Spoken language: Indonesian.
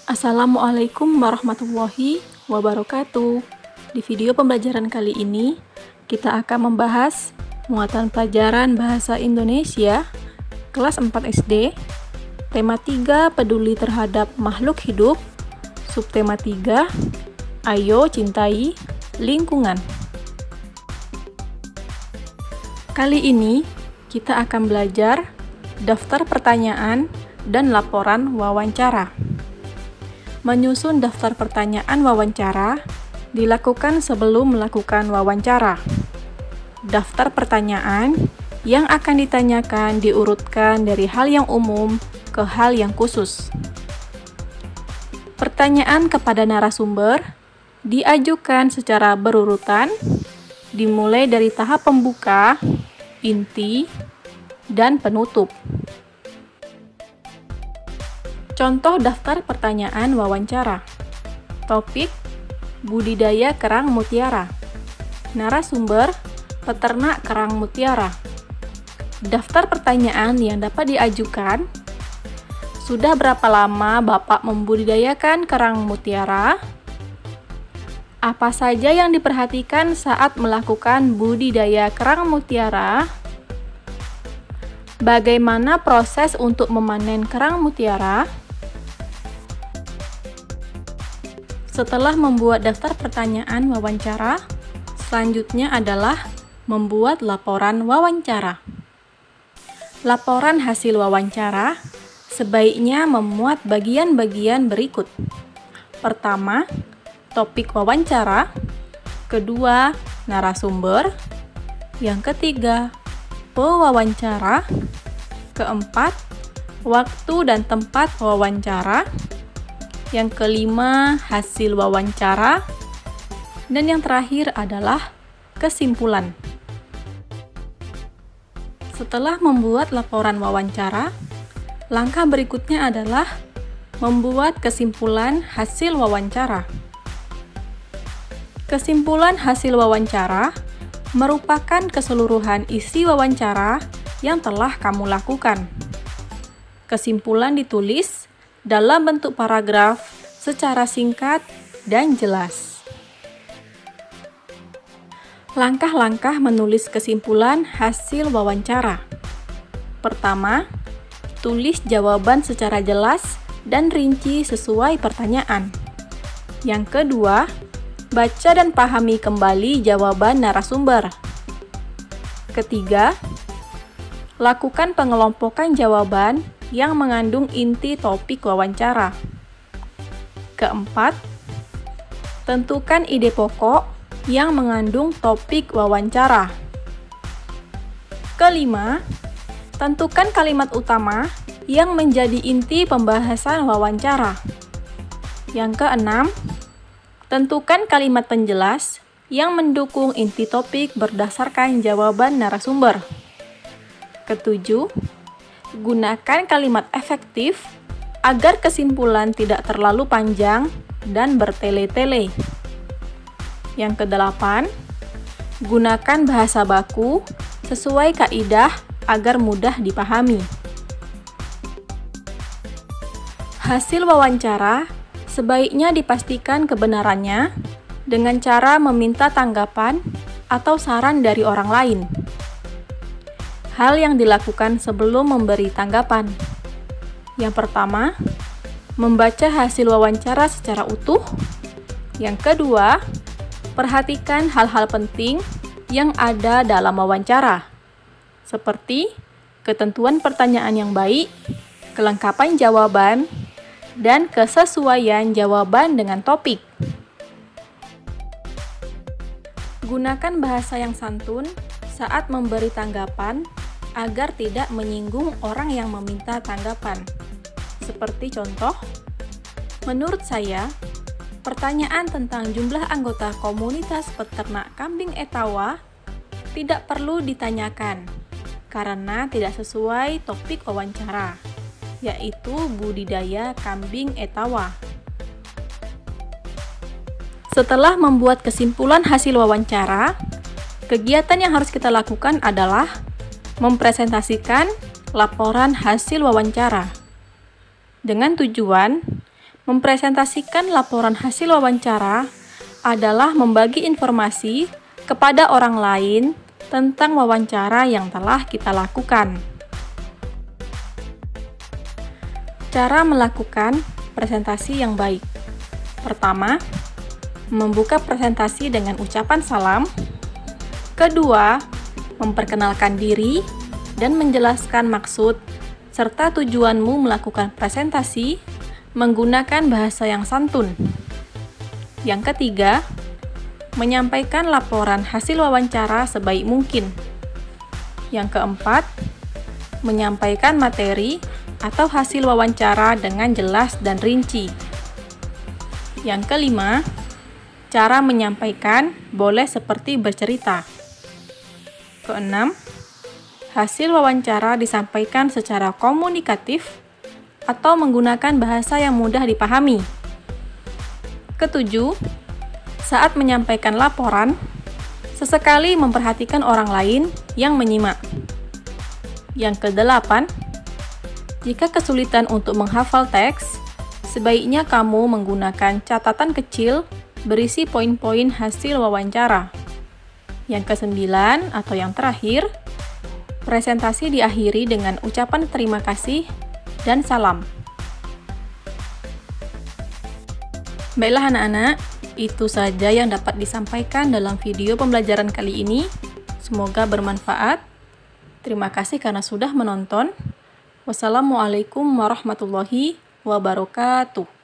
Assalamualaikum warahmatullahi wabarakatuh. Di video pembelajaran kali ini, kita akan membahas muatan pelajaran Bahasa Indonesia kelas 4 SD, tema 3 peduli terhadap makhluk hidup, subtema 3, ayo cintai lingkungan. Kali ini, kita akan belajar daftar pertanyaan dan laporan wawancara. Menyusun daftar pertanyaan wawancara dilakukan sebelum melakukan wawancara. Daftar pertanyaan yang akan ditanyakan diurutkan dari hal yang umum ke hal yang khusus. Pertanyaan kepada narasumber diajukan secara berurutan, dimulai dari tahap pembuka, inti, dan penutup. Contoh daftar pertanyaan wawancara. Topik: budidaya kerang mutiara. Narasumber: peternak kerang mutiara. Daftar pertanyaan yang dapat diajukan: sudah berapa lama Bapak membudidayakan kerang mutiara? Apa saja yang diperhatikan saat melakukan budidaya kerang mutiara? Bagaimana proses untuk memanen kerang mutiara? Setelah membuat daftar pertanyaan wawancara, selanjutnya adalah membuat laporan wawancara. Laporan hasil wawancara sebaiknya memuat bagian-bagian berikut. Pertama, topik wawancara. Kedua, narasumber. Yang ketiga, pewawancara. Keempat, waktu dan tempat wawancara. Yang kelima, hasil wawancara. Dan yang terakhir adalah kesimpulan. Setelah membuat laporan wawancara, langkah berikutnya adalah membuat kesimpulan hasil wawancara. Kesimpulan hasil wawancara merupakan keseluruhan isi wawancara yang telah kamu lakukan. Kesimpulan ditulis dalam bentuk paragraf secara singkat dan jelas. Langkah-langkah menulis kesimpulan hasil wawancara. Pertama, tulis jawaban secara jelas dan rinci sesuai pertanyaan. Yang kedua, baca dan pahami kembali jawaban narasumber. Ketiga, lakukan pengelompokan jawaban yang mengandung inti topik wawancara. Keempat, tentukan ide pokok yang mengandung topik wawancara. Kelima, tentukan kalimat utama yang menjadi inti pembahasan wawancara. Yang keenam, tentukan kalimat penjelas yang mendukung inti topik berdasarkan jawaban narasumber. Ketujuh, gunakan kalimat efektif agar kesimpulan tidak terlalu panjang dan bertele-tele. Yang kedelapan, gunakan bahasa baku sesuai kaidah agar mudah dipahami. Hasil wawancara sebaiknya dipastikan kebenarannya dengan cara meminta tanggapan atau saran dari orang lain. Hal yang dilakukan sebelum memberi tanggapan. Yang pertama, membaca hasil wawancara secara utuh. Yang kedua, perhatikan hal-hal penting yang ada dalam wawancara, seperti ketentuan pertanyaan yang baik, kelengkapan jawaban, dan kesesuaian jawaban dengan topik. Gunakan bahasa yang santun saat memberi tanggapan agar tidak menyinggung orang yang meminta tanggapan. Seperti contoh, menurut saya, pertanyaan tentang jumlah anggota komunitas peternak kambing Etawa tidak perlu ditanyakan karena tidak sesuai topik wawancara, yaitu budidaya kambing Etawa. Setelah membuat kesimpulan hasil wawancara, kegiatan yang harus kita lakukan adalah mempresentasikan laporan hasil wawancara dengan tujuan Mempresentasikan laporan hasil wawancara adalah membagi informasi kepada orang lain tentang wawancara yang telah kita lakukan. Cara melakukan presentasi yang baik. Pertama, membuka presentasi dengan ucapan salam. Kedua, memperkenalkan diri dan menjelaskan maksud serta tujuanmu melakukan presentasi menggunakan bahasa yang santun. Yang ketiga, menyampaikan laporan hasil wawancara sebaik mungkin. Yang keempat, menyampaikan materi atau hasil wawancara dengan jelas dan rinci. Yang kelima, cara menyampaikan boleh seperti bercerita. Keenam, hasil wawancara disampaikan secara komunikatif atau menggunakan bahasa yang mudah dipahami. Ketujuh, saat menyampaikan laporan, sesekali memperhatikan orang lain yang menyimak. Yang kedelapan, jika kesulitan untuk menghafal teks, sebaiknya kamu menggunakan catatan kecil berisi poin-poin hasil wawancara. Yang kesembilan atau yang terakhir, presentasi diakhiri dengan ucapan terima kasih dan salam. Baiklah anak-anak, itu saja yang dapat disampaikan dalam video pembelajaran kali ini. Semoga bermanfaat. Terima kasih karena sudah menonton. Wassalamualaikum warahmatullahi wabarakatuh.